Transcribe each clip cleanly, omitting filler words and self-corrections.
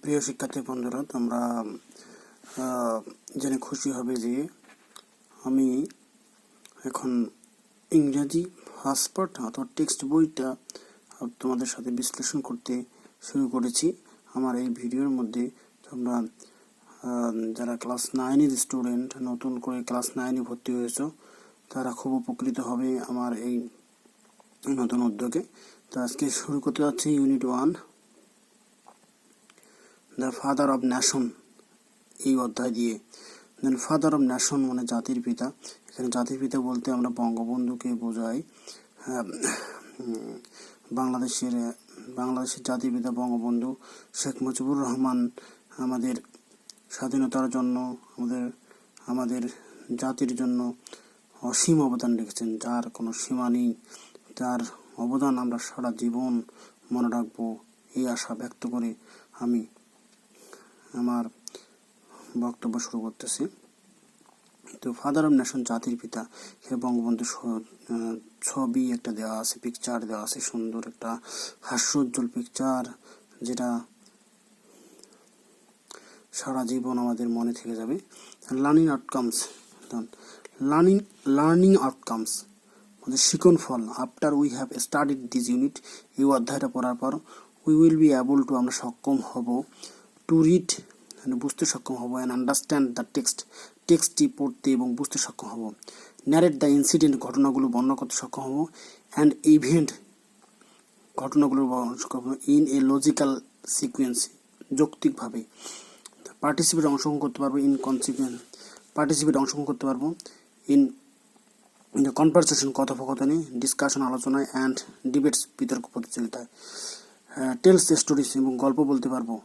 প্রিয় শিক্ষার্থী বন্ধুরা, তোমরা জেনে খুশি হবে যে আমি এখন ইংরেজি ফার্স্ট পার্ট অথবা টেক্সট বইটা তোমাদের সাথে বিশ্লেষণ করতে শুরু করেছি। আমার এই ভিডিওর মধ্যে তোমরা যারা ক্লাস 9-এর স্টুডেন্ট, নতুন করে ক্লাস 9-এ ভর্তি হয়েছো, তারা খুব উপকৃত হবে আমার এই নতুন উদ্যোগে। তো আজকে শুরু করতে যাচ্ছি unit 1, the father of nation, এই অধ্যায় দিয়ে। দেন ফাদার অব নেশন মানে জাতির পিতা। এখানে জাতির পিতা বলতে আমরা বঙ্গবন্ধুকে বোঝাই। বাংলাদেশের জাতির পিতা বঙ্গবন্ধু শেখ মুজিবুর রহমান আমাদের স্বাধীনতার জন্য, আমাদের জাতির জন্য অসীম অবদান রেখেছেন, যার কোনো সীমা নেই। তার অবদান আমরা সারা জীবন মনে রাখবো, এই আশা ব্যক্ত করে আমি আমার বক্তব্য শুরু করতেছি। তো ফাদার অফ নেশন, জাতির পিতা, এখানে বঙ্গবন্ধু ছবি একটা দেওয়া আছে, পিকচার দেওয়া আছে, সুন্দর একটা হাস্যোজ্জ্বল পিকচার, যেটা সারা জীবন আমাদের মনে থেকে যাবে। লার্নিং আউটকামস, লার্নিং আউটকামস মানে শিখন ফল। After we have studied this unit, এই অধ্যায়টা পড়ার পর we will be able to, আমরা সক্ষম হব, টু রিড মানে বুঝতে সক্ষম হব, অ্যান্ড আন্ডারস্ট্যান্ড দ্য টেক্সটটি পড়তে এবং বুঝতে সক্ষম হব, ন্যারেট দ্য ইনসিডেন্ট, ঘটনাগুলো বর্ণনা করতে সক্ষম হব, অ্যান্ড ইভেন্ট, ঘটনাগুলো বর্ণনা সক্ষম হব, ইন এ লজিক্যাল সিকুয়েন্স, যৌক্তিকভাবে। পার্টিসিপেট, অংশগ্রহণ করতে পারবো, ইন কনসিকুয়েন্স, পার্টিসিপেট অংশগ্রহণ করতে পারবো, ইন কনভারসেশন কথোপকথনে, ডিসকাশন আলোচনায়, অ্যান্ড ডিবেটস বিতর্ক প্রতিযোগিতায়, টেলস স্টোরিজ এবং গল্প বলতে পারবো।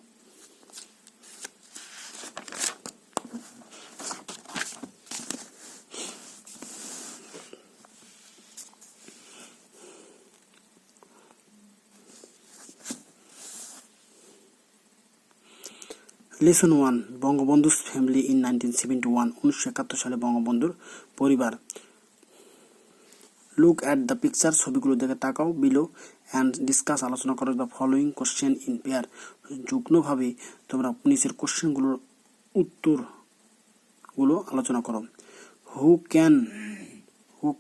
লেসন 1, বঙ্গবন্ধুর ফ্যামিলি ইন 1971, 1971 সালে বঙ্গবন্ধুর পরিবার। লুক অ্যাট দ্য পিকচার, ছবিগুলো দেখে তাকাও, বিলো অ্যান্ড ডিসকাস, আলোচনা করো the following question in pair, যুগ্মভাবে তোমরা নিচের কোশ্চেনগুলোর উত্তরগুলো আলোচনা করো। Who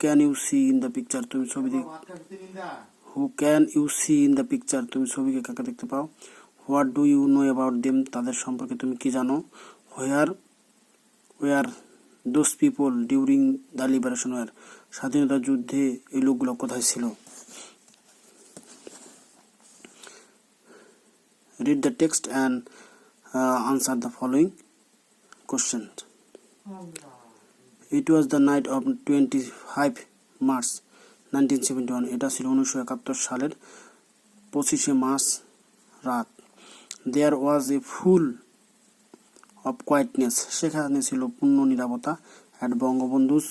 can you see in the picture, তুমি ছবি who can you see in the picture, তুমি ছবিকে কাকে দেখতে পাও। What do you know about them, তাদের সম্পর্কে তুমি কি জানো। Where those people during the liberation war, স্বাধীনতা যুদ্ধে এই লোকগুলো কোথায় ছিল। Read the text and answer the following question. It was the night of 25 March 1971, এটা ছিল 1971 সালের 25শে মার্চ রাত। দেয়ার ওয়াজ এ ফুল অফ কোয়াইটনেস, সেখানে ছিল পূর্ণ নিরাপত্তা। অ্যাট বঙ্গবন্ধুস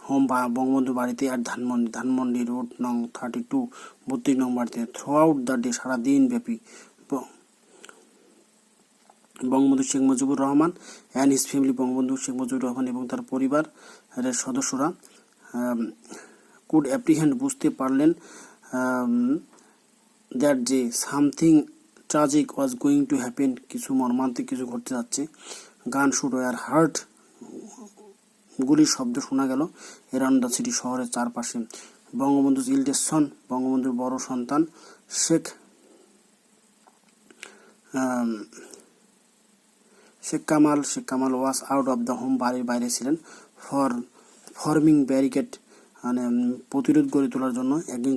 হোম, বঙ্গবন্ধু বাড়িতে। অ্যাট ধানমন্ডি রোড নং 32, 32 নং বাড়িতে। থ্রু আউট দ্য ডে, সারা দিন ব্যাপী। Bangabandhu Sheikh Mujibur Rahman and his family, Bangabandhu Sheikh Mujibur Rahman এবং তার পরিবারের সদস্যরা কুড অ্যাপ্রিহেন্ড, বুঝতে পারলেন, দ্যাট যে something tragic was going to happen, কিছু মর্মান্তিক কিছু ঘটতে যাচ্ছে। গান শুট ওয়ার হার্ট, গুলির শব্দ শোনা গেল। এরাউন্ড দ্য সিটি, শহরের চারপাশে। বঙ্গবন্ধুর ইল্ডেস্ট সন, বঙ্গবন্ধুর বড় সন্তান Sheikh Kamal was out of the home, বাড়ির বাইরে ছিলেন। ফর্মিং ব্যারিকেড মানে প্রতিরোধ গড়ে তোলার জন্য, একদিন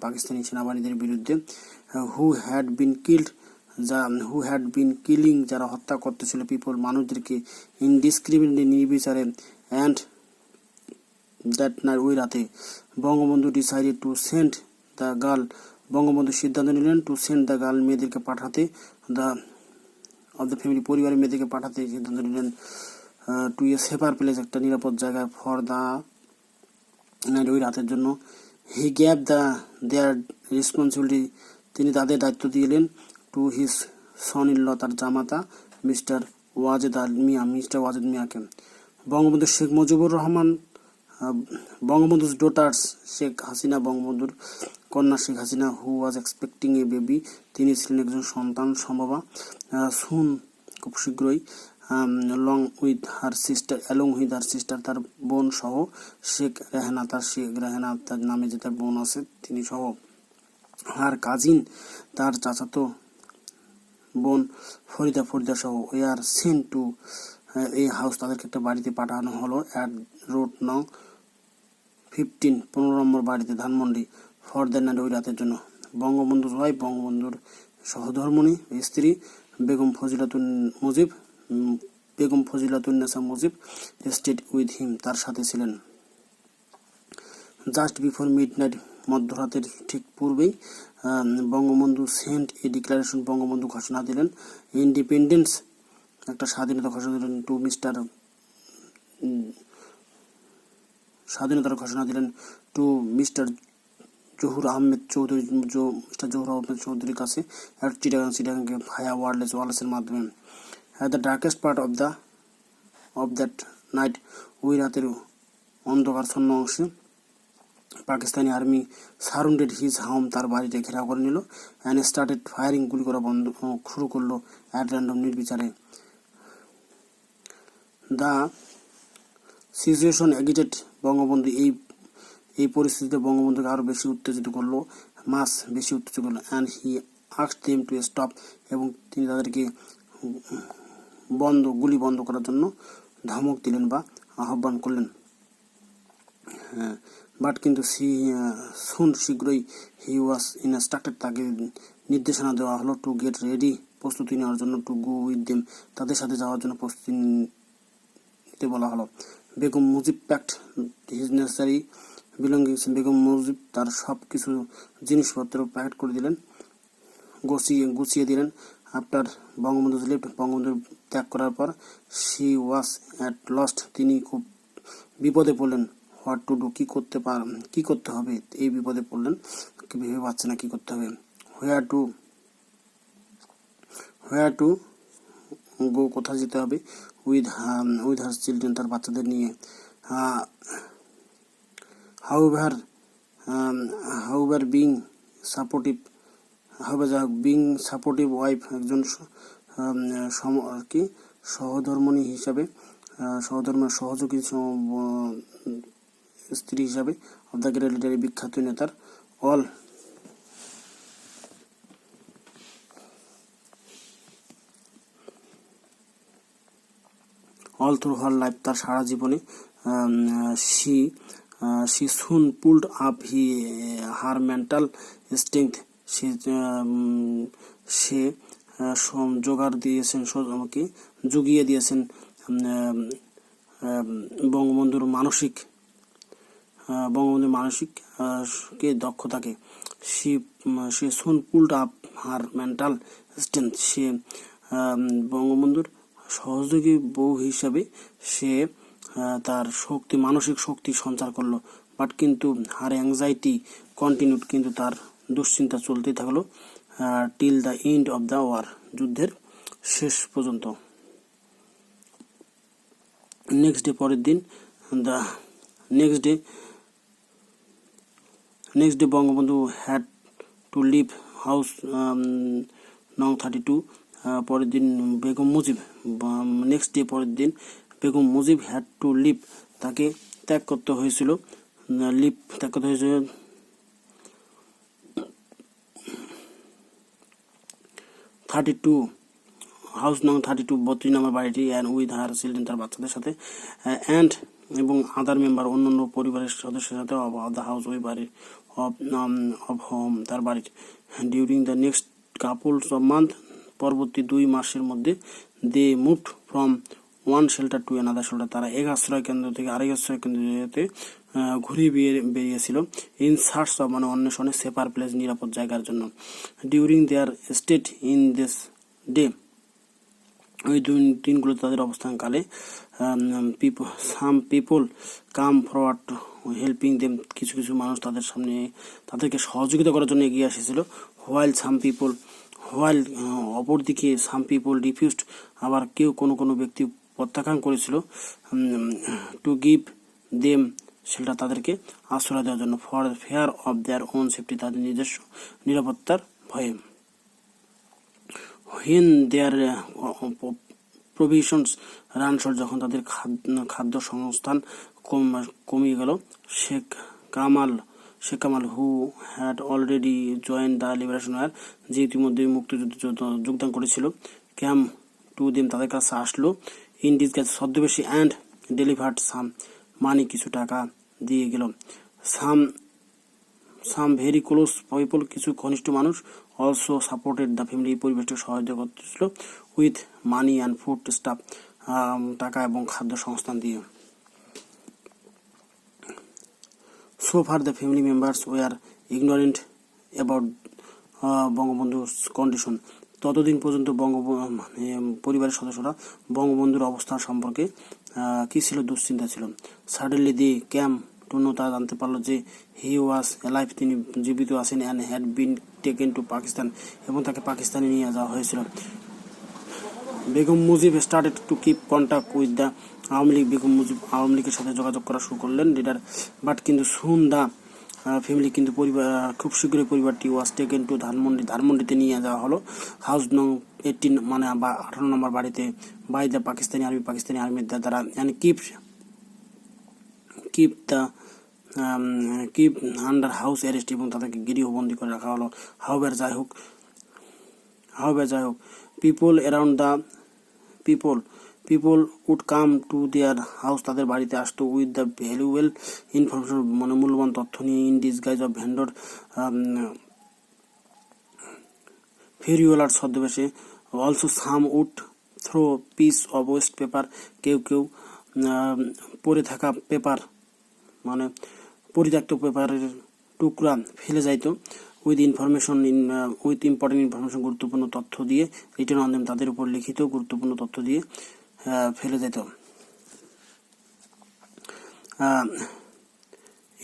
পাকিস্তানি সেনাবাহিনীদের বিরুদ্ধে। হু হ্যাড বিন কিলিং, যারা হত্যা করতেছিল, পিপল মানুষদেরকে, ইনডিসক্রিমিনেটলি, নির্বিচারে। অ্যান্ড দ্যাট নাইট, ওই রাতে। Bangabandhu decided to send the girl, Bangabandhu সিদ্ধান্ত নিলেন টু সেন্ড দ্য গার্ল, মেয়েদেরকে পাঠাতে, অফ দ্য ফ্যামিলি, পরিবারের মেয়েদেরকে পাঠাতে সিদ্ধান্ত নিলেন। টু এ সেফার প্লেস, একটা নিরাপদ জায়গায়। ফর দ্য নাইট, ওই রাতের জন্য। হি গ্যাভ দেয়ার রেসপন্সিবিলিটি, তিনি তাদের দায়িত্ব দিলেন। To his son in law, তার জামাতা মিস্টার ওয়াজেদ মিয়াকে। বঙ্গবন্ধু শেখ মুজিবুর রহমান, বঙ্গবন্ধুর ডটার্স, শেখ হাসিনা বঙ্গবন্ধুর কন্যা শেখ হাসিনা হু ওয়াজ এক্সপেক্টিং এ বেবি, তিনি ছিলেন একজন সন্তান সম্ভবা। সুন খুব শীঘ্রই, অ্যালং উইথ হার সিস্টার তার বোন সহ, শেখ রেহানা তার নামে যে তার বোন আছে তিনি সহ, আর কাজিন তার চাচাতো বোন ফরিদা সহ, ওয়ার সেন্ট টু এই হাউস, তাদেরকে একটা বাড়িতে পাঠানো হলো অ্যাট রোড নং 15 নম্বর বাড়িতে ধানমন্ডি, ফর দ্য নাইট, ওই রাতের জন্য। বঙ্গবন্ধুর ওয়াইফ, বঙ্গবন্ধুর সহধর্মিণী স্ত্রী Begum Fazilatunnesa Mujib stayed with him, তার সাথে ছিলেন। জাস্ট বিফোর মিডনাইট, মধ্যরাতের ঠিক পূর্বেই Bangabandhu sent a declaration, Bangabandhu ঘোষণা দিলেন ইন্ডিপেন্ডেন্স, একটা স্বাধীনতা ঘোষণা দিলেন টু মিস্টার জহুর আহমেদ চৌধুরীর কাছে আর চিটাগাংকে ভায়া ওয়ারলেসের মাধ্যমে। At the darkest part of that night, ওই রাতের অন্ধকারচ্ছন্ন অংশে Pakistani army surrounded his home, তার বাড়িতে ঘেরাও করে নিল, অ্যান্ড স্টার্টেড ফায়ারিং, গুলি করা শুরু করলো অ্যাট র্যান্ডম, নির্বিচারে। দ্য সিচুয়েশন এগিটেড বঙ্গবন্ধু, এই পরিস্থিতিতে বঙ্গবন্ধুকে আরো বেশি উত্তেজিত করলো, and he asked them to stop, এবং তিনি তাদেরকে গুলি বন্ধ করার জন্য ধমক দিলেন বা আহ্বান করলেন। বাট কিন্তু শীঘ্রই হি ওয়াজ ইনস্ট্রাক্টেড, তাকে নির্দেশনা দেওয়া হলো টু গেট রেডি, প্রস্তুতি নেওয়ার জন্য, টু গো উইথ দেম, তাদের সাথে যাওয়ার জন্য প্রস্তুতি নিতে বলা হলো। Begum Mujib packed his necessary belongings, Begum Mujib তার সব কিছু জিনিসপত্র প্যাকেট করে দিলেন, গুছিয়ে দিলেন। আফটার বঙ্গবন্ধু লেফট, বঙ্গবন্ধু ত্যাগ করার পর, শি ওয়াজ অ্যাট লস্ট, তিনি খুব বিপদে পড়লেন। হোয়াট টু ডু, কি করতে হবে, এই বিপদে পড়লেন, ভেবে পাচ্ছে না কি করতে হবে। হোয়ার টু গো, কোথায় যেতে হবে, উইথ হার চিলড্রেন, তার বাচ্চাদের নিয়ে। হাউএভার বিং সাপোর্টিভ ওয়াইফ, একজন সহধর্মিণী হিসাবে, সহযোগী স্ত্রী হিসাবে, অব দ্য গ্রেট লিডার, বিখ্যাত নেতার, অল থ্রু হার লাইফ, তার সারা জীবনে, she soon pulled up her mental strength, সে জুগিয়ে দিয়েছেন বঙ্গবন্ধুর মানসিক কে দক্ষতাকে। সে soon pulled up her mental strength, সে বঙ্গবন্ধুর সহযোগী বউ হিসাবে সে তার মানসিক শক্তি সঞ্চার করলো। বাট কিন্তু হার অ্যাংজাইটি কন্টিনিউড, কিন্তু তার দুশ্চিন্তা চলতেই থাকলো till the end of the war, যুদ্ধের শেষ পর্যন্ত। Next day Bangabandhu had to leave house নং 32, পরের দিন Begum Mujib had to leave, তাকে ত্যাগ করতে হয়েছিল 32 হাউস নং 32 32 নম্বর বাড়িটি, অ্যান্ড উইথ হার চিলড্রেন, তার বাচ্চাদের সাথে, অ্যান্ড এবং আদার মেম্বার, অন্যান্য পরিবারের সদস্যের সাথে, অব দ্য হাউস, ওই বাড়ির, অফ হোম, তার বাড়ির। During the next couples of month, পরবর্তী 2 মাসের মধ্যে, they moved from one shelter to another shelter, তারা এক আশ্রয় কেন্দ্র থেকে আরেক আশ্রয় কেন্দ্রতে ঘুরে বেরিয়েছিল। ইন সার্চ অফ, মানে অন্বেষণে, সেপার প্লেস, নিরাপদ জায়গার জন্য। During their stay in this day, ওই দিনগুলো তাদের অবস্থানকালে, some people come forward helping them, কিছু মানুষ তাদেরকে সহযোগিতা করার জন্য এগিয়ে এসেছিল। অপরদিকে সাম পিপল রিফিউজড, আবার কোনো ব্যক্তি প্রত্যাখ্যান করেছিল, টু গিভ দেম শেল্টার তাদেরকে আশ্রয় দেওয়ার জন্য, for fear of their own safety তাদের নিজস্ব নিরাপত্তার ভয়ে। When their provisions run short যখন তাদের খাদ্য সংস্থান কমিয়ে গেল, Sheikh Kamal who had already join the liberation war যে ইতিমধ্যে মুক্তিযুদ্ধে যোগদান করেছিল, ক্যাম টু দেম তাদের কাছে আসলো ইন ডিসগাইজ ছদ্মবেশী অ্যান্ড ডেলিভার্ড সাম মানি কিছু টাকা দিয়ে গেল। সাম ভেরি ক্লোজ পিপল কিছু ঘনিষ্ঠ মানুষ অলসো সাপোর্টেড দ্য ফ্যামিলি এই পরিবেশকে সহায়তা করতেছিল with money and food staff টাকা এবং খাদ্য সংস্থান দিয়ে। So far the family members were ignorant about বঙ্গবন্ধুর কন্ডিশন। ততদিন পর্যন্ত পরিবারের সদস্যরা বঙ্গবন্ধুর অবস্থা সম্পর্কে কি ছিল, দুশ্চিন্তা ছিল। Suddenly they came to know তারা জানতে পারলো যে হি ওয়াজ অ্যালাইভ তিনি জীবিত আছেন and had been taken to Pakistan এবং তাকে পাকিস্তানে নিয়ে যাওয়া হয়েছিল। Begum Mujib started to keep contact with the Awami League. Begum Mujib Awami লীগের সাথে যোগাযোগ করা শুরু করলেন লিডার, বাট কিন্তু সুন দা ফ্যামিলি কিন্তু পরিবার খুব শীঘ্রই পরিবারটি ওয়াজ টেকেন টু ধানমন্ডিতে নিয়ে যাওয়া হলো। হাউস নং 18 মানে 18 নম্বর বাড়িতে বাই দ্য পাকিস্তানি আর্মির দ্বারা and keep under house arrest এবং তাদেরকে গৃহবন্দী করে রাখা হলো। হাউএভার যাই হোক people around the people would come to their house তাদের বাড়িতে আসতো উইথ দ্য ভ্যালুয়েবল ইনফরমেশন মানে মূল্যবান তথ্য নিয়ে ইন ডিসগাইজ অফ ভেন্ডর ফেরিওয়ালার ছদ্মবেশে। Also some would throw piece of waste paper কেউ পড়ে থাকা পেপার মানে পরিত্যক্ত পেপারের টুকরা ফেলে যাইতো উইথ ইম্পর্টেন্ট ইনফরমেশন গুরুত্বপূর্ণ তথ্য দিয়ে রিটার্ন অন দেম তাদের উপর লিখিত গুরুত্বপূর্ণ তথ্য দিয়ে ফেলে যেত।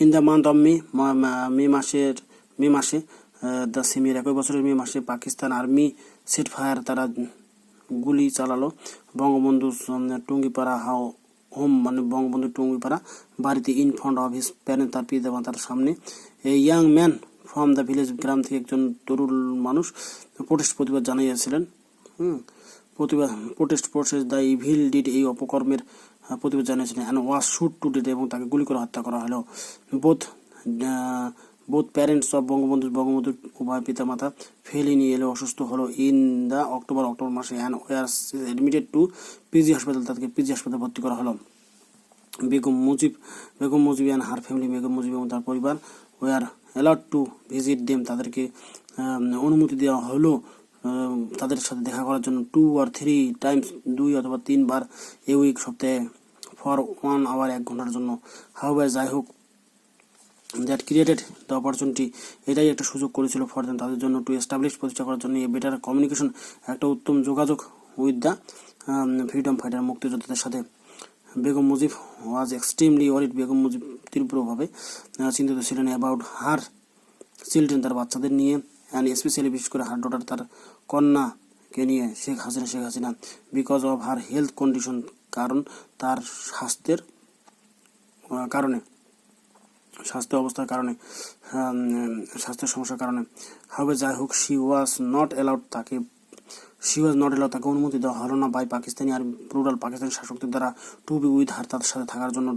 In the month of May মাসে দ্য সেমিয়ার একই বছরের মে মাসে পাকিস্তান আর্মি সেট ফায়ার তারা গুলি চালালো বঙ্গবন্ধু টুঙ্গিপাড়া হোম মানে বঙ্গবন্ধু টুঙ্গিপাড়া বাড়িতে in front of his parent তার পিতামাতার সামনে। A young man from the village গ্রাম থেকে একজন তরুণ মানুষ প্রতিবাদ জানিয়েছিলেন। প্রোটেস্ট দ্য ইভিল ডিড এই অপকর্মের প্রতিবাদ জানিয়েছিলেন and was shoot to death এবং তাকে গুলি করে হত্যা করা হলো। বোথ প্যারেন্টস অফ বঙ্গবন্ধুর উভয় পিতামাতা ফেলিনি এলে অসুস্থ হলো ইন দ্য অক্টোবর মাসে and were admitted to PG হাসপাতাল তাদেরকে পিজি হাসপাতালে ভর্তি করা হলো। Begum Mujib and her family Begum Mujib এবং তার পরিবার were allowed to visit them তাদেরকে অনুমতি দেওয়া হলো তাদের সাথে দেখা করার জন্য 2 or 3 times 2 অথবা 3 বার এ উইক সপ্তাহে ফর 1 hour 1 ঘন্টার জন্য। হাউএভার যাই হোক দ্যাট ক্রিয়েটেড দ্য অপরচুনিটি এটাই একটা সুযোগ করেছিল ফর দেম তাদের জন্য টু এস্টাবলিশ প্রতিষ্ঠা করার জন্য বেটার কমিউনিকেশন একটা উত্তম যোগাযোগ উইথ দ্য ফ্রিডম ফাইটার মুক্তিযোদ্ধাদের সাথে। বেগম মুজিব ওয়াজ এক্সট্রিমলি ওয়ারিড বেগম মুজিব তীব্রভাবে চিন্তিত ছিলেন অ্যাবাউট হার চিলড্রেন তার বাচ্চাদের নিয়ে অ্যান্ড স্পেশালি বিশেষ করে হার ডটার তার কন্যাকে নিয়ে Sheikh Hasina because of her health condition কারণ তার স্বাস্থ্য অবস্থার কারণে স্বাস্থ্য সমস্যার কারণে। হাউএভার যাই হোক শি ওয়াজ নট অ্যালাউড তাকে অনুমতি দেওয়া হলো না বাই পাকিস্তানি আর রুরাল পাকিস্তানি শাসকদের দ্বারা টু বি উইথ হার তার সাথে থাকার জন্য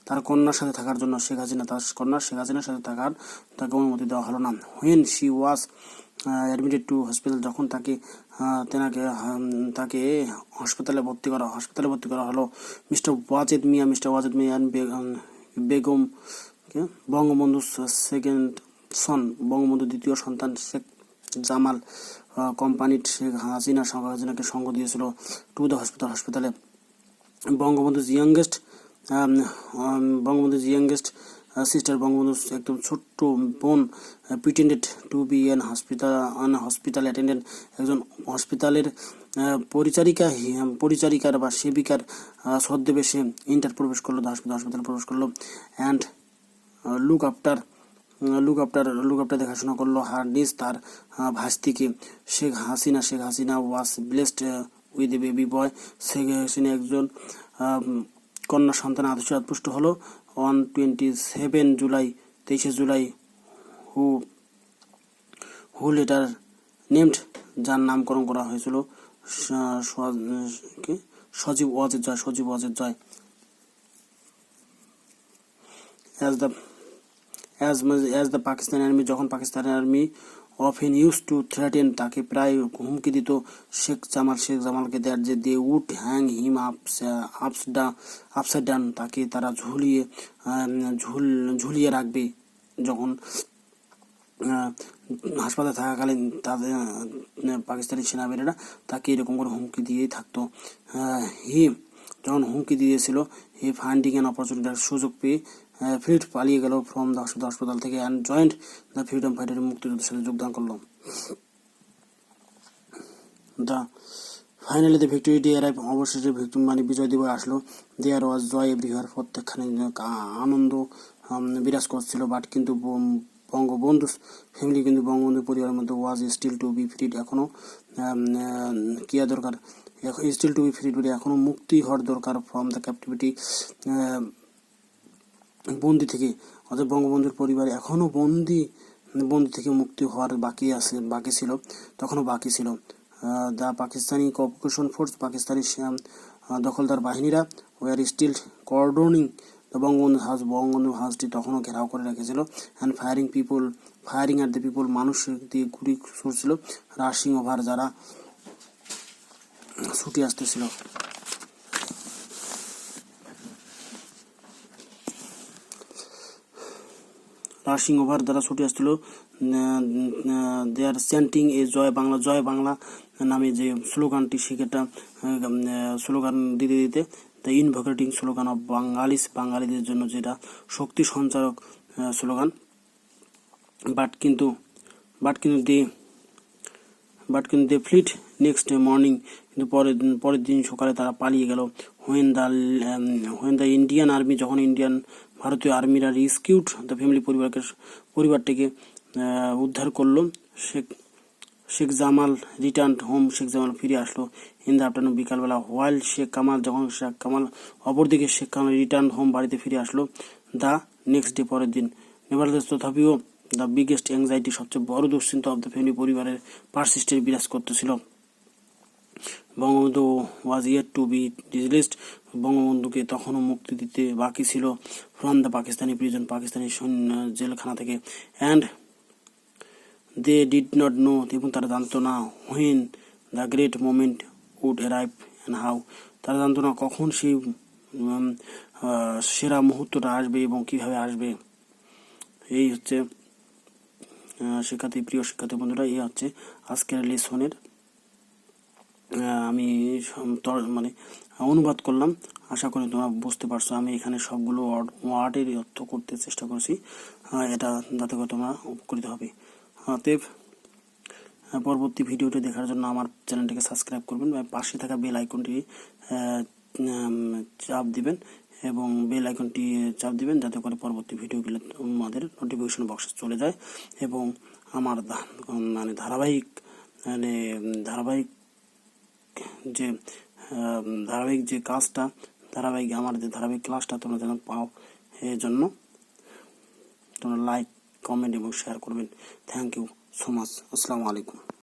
তার কন্যার সাথে থাকার জন্য শেখ হাসিনার সাথে তাকে অনুমতি দেওয়া হলো না। When she was admitted to hospital যখন তাকে হাসপাতালে ভর্তি করা হলো Mr Wazed Miah and Begum Bangabandhu second son Bangabandhu দ্বিতীয় সন্তান শেখ জামাল কোম্পানির শেখ হাসিনাকে সঙ্গ দিয়েছিল টু দ্য হাসপাতালে। বঙ্গবন্ধুর ইয়াংগেস্ট সিস্টার বঙ্গবন্ধুর একদম ছোট্ট বোন pretended two be an hospital attendant একজন হসপিটালের পরিচারিকার বা সেবিকার ছদ্মবেশে প্রবেশ করলো হাসপাতালে প্রবেশ করলো অ্যান্ড লুক আফটার দেখাশোনা করলো হার নিজ তার ভাস্তিকে Sheikh Hasina was blessed with a baby boy. Sheikh Hasina একজন কন্যা সন্তান আদর্শ পুষ্ট হলো on 23 July who later named, যার নামকরণ করা হয়েছিল Sajeeb Wazed Joy as the Pakistani army, যখন Pakistani army often used to threaten, তাকে প্রায় হুমকি দিত শেখ জামালকে, দ্যাট যে they would hang him upside down, তাকে তারা ঝুলিয়ে রাখবে। যখন হাসপাতালে থাকাকালীন তাদের পাকিস্তানি সেনাবাহিনীরা তাকে এরকম করে হুমকি দিয়েই থাকতো। যখন হুমকি দিয়েছিল, হি ফাইন্ডিং অ্যান অপরচুনিটি, সুযোগ পেয়ে ফ্লিট পালিয়ে গেল ফ্রম দ্য হাসপাতাল থেকে, and joined the freedom fighter, মুক্তিযুদ্ধের সাথে যোগদান করলো। Finally the victory day arrive, অবশেষে বিজয় দিবস আসলো। দেয়ার ওয়াজ জয় এভরিওয়ার, প্রত্যেকখানে আনন্দ বিরাজ করছিল। বাট কিন্তু বঙ্গবন্ধু ফ্যামিলি, কিন্তু বঙ্গবন্ধু পরিবারের মধ্যে ওয়াজ স্টিল টু বি ফ্রিড, এখনো কিয়া দরকার, স্টিল টু বি ফ্রিড, এখনো মুক্তি হওয়ার দরকার ফ্রম দ্য ক্যাপটিভিটি, বন্দি থেকে। অর্থাৎ বঙ্গবন্ধুর পরিবার এখনো বন্দি থেকে মুক্তি হওয়ার বাকি ছিল। The Pakistani occupation force, Pakistani দখলদার বাহিনীরা ওয়ার স্টিল কর্ডনিং দ্য বঙ্গবন্ধু হাউসটি তখনও ঘেরাও করে রেখেছিল। And firing at the people, মানুষ দিয়ে গুলি ছুড়ছিল। রাশিং ওভার, যারা ছুটে আসতেছিল। রাশিং ওভার, দ্বারা ছুটে আসছিল। দে আর চ্যান্টিং এ জয় বাংলা নামে যে স্লোগানটি, সেটা স্লোগান দিতে দ্য ইনভোকেটিং স্লোগান অফ বাঙালিদের জন্য, যেটা শক্তি সঞ্চারক স্লোগান। বাট কিন্তু দে ফ্লিট নেক্সট মর্নিং, কিন্তু পরের দিন সকালে তারা পালিয়ে গেল। হোয়েন দ্য ইন্ডিয়ান আর্মি, যখন ভারতীয় আর্মিরা রিস্কিউড দ্য ফ্যামিলি, পরিবারটিকে উদ্ধার করলো। শেখ জামাল রিটার্ন হোম, শেখ জামাল ফিরে আসলো। ইন দ্য আফটারনুন, বিকালবেলা। হোয়াইল শেখ কামাল অপরদিকে শেখ কামাল রিটার্ন হোম, বাড়িতে ফিরে আসলো। দ্য নেক্সট ডে, পরের দিন। নেভারথেলেস, তথাপিও দ্য বিগেস্ট অ্যাংজাইটি, সবচেয়ে বড় দুশ্চিন্তা অফ দ্য ফ্যামিলি, পরিবারের পারসিস্টেন্ট বিরাজ করতেছিল। Bangabandhu was yet to be released, বঙ্গবন্ধুকে তখনও মুক্তি দিতে বাকি ছিল ফ্রম দ্য পাকিস্তানি প্রিজন, পাকিস্তানি জেলখানা থেকে। And they did not know, এবং তারা জানতো না, when the great moment would arrive and how, তারা জানতো না কখন সেই সেরা মুহূর্তটা আসবে এবং কিভাবে আসবে। এই হচ্ছে প্রিয় শিক্ষার্থী বন্ধুরা, এই হচ্ছে আজকের লেসনের আমি অনুবাদ করলাম। আশা করি তোমরা বুঝতে পারছো। আমি এখানে সবগুলো ওয়ার্ডের অর্থ করতে চেষ্টা করছি, এটা যাতে করে তোমরা উপকৃত হবে। অতএব পরবর্তী ভিডিওটি দেখার জন্য আমার চ্যানেলটিকে সাবস্ক্রাইব করবেন, পাশে থাকা বেল আইকনটি চাপ দিবেন, এবং বেল আইকনটি চাপ দিবেন যাতে করে পরবর্তী ভিডিওগুলো আমাদের নোটিফিকেশন বক্সে চলে যায়, এবং আমার ধারাবাহিক যে কাজটা, আমার যে ধারাবাহিক ক্লাসটা তোমরা যেন পাও, এর জন্য তোমরা লাইক, কমেন্ট এবং শেয়ার করবেন। Thank you so much. আসসালামু আলাইকুম।